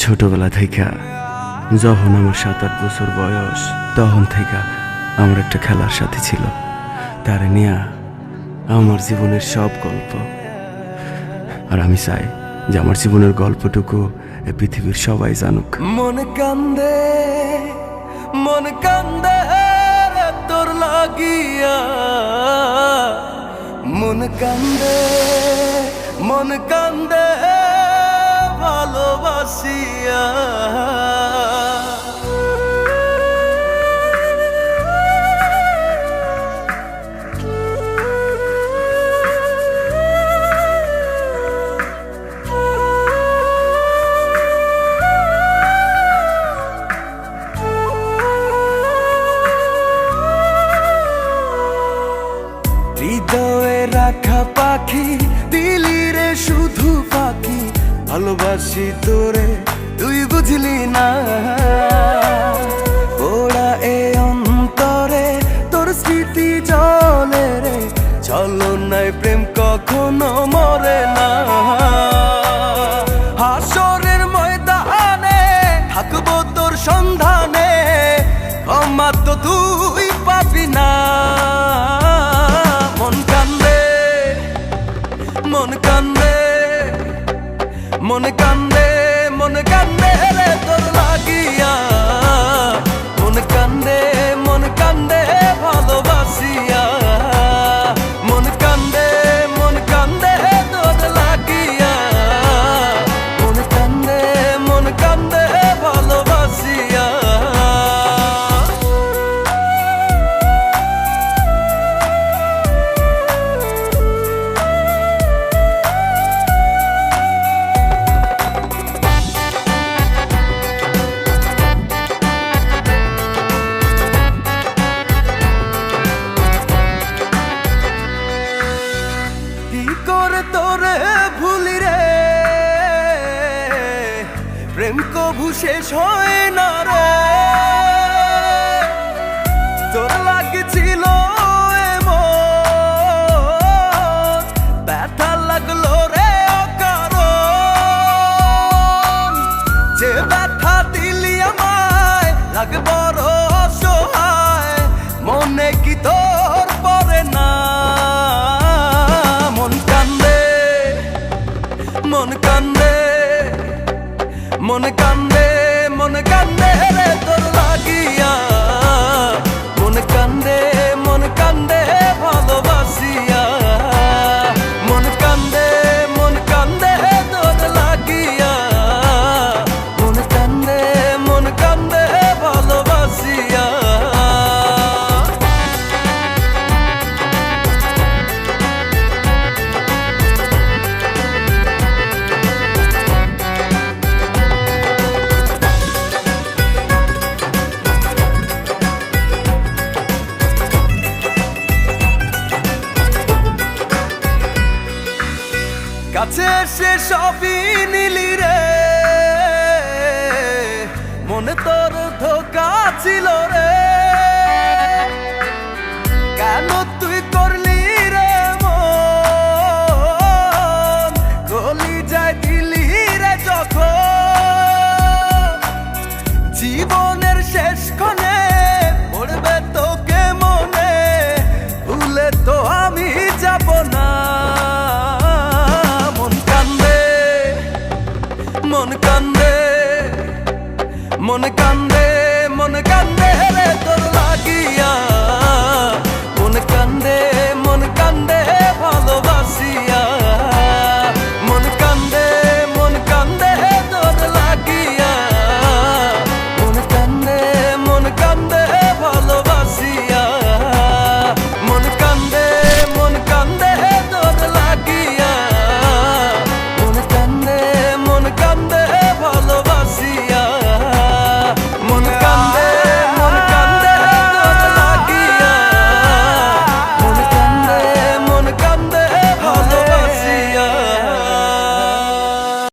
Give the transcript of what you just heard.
ছোটবেলা থেকে যখন আমার 7-8 বছর বয়স তখন থেকে আমার একটা খেলার সাথী ছিল। তারে নিয়ে আমার জীবনের সব গল্প। আর আমি চাই যে আমার জীবনের গল্পটুকু এই পৃথিবীর সবাই জানুক। মন কান্দে রে তোর লাগিয়া, মন কান্দে ভালোবাসিয়া। হৃদয়ে রাখা পাখি দিলি রে শুধু পাখি, ভালোবাসি তোরে তুই বুঝলি না। ওরা এ অন্তরে তোর স্মৃতি জলে রে, ছলনায় প্রেম কখনো মরে না। হাসরের ময়দানে থাকবো তোর সন্ধানে, ক্ষমা তো তুই পাবি না। মন কান্দে রে তোর লাগিয়া, মন কান্দে ভালোবাসিয়া। মন কান্দে তোর লাগিয়া, মন কান্দে ভালোবাসিয়া। তোরে ভুলি রে, প্রেম কভু শেষ হয় না রে। তোর লাগছিল এমন, ব্যথা লাগলো রে অকারণ। যে ব্যথা দিলি আমায় লাগে বড় অসহায়, মনে কি তোর পড়ে না। মন কান্দে রে তোর লাগিয়া, মন কান্দে ভালোবাসিয়া। মন কান্দে তোর লাগিয়া, মন কান্দে ভালোবাসিয়া। কাছে এসে সবই নিলি রে, মনে তোর ধোকা ছিল রে। কেন তুই করলি রে মন, গলি যায় দিলি রে যখন। জীবনের শেষ ক্ষণে পড়বে তোকে মনে, ভুলে তো আমি যাব না। মন কান্দে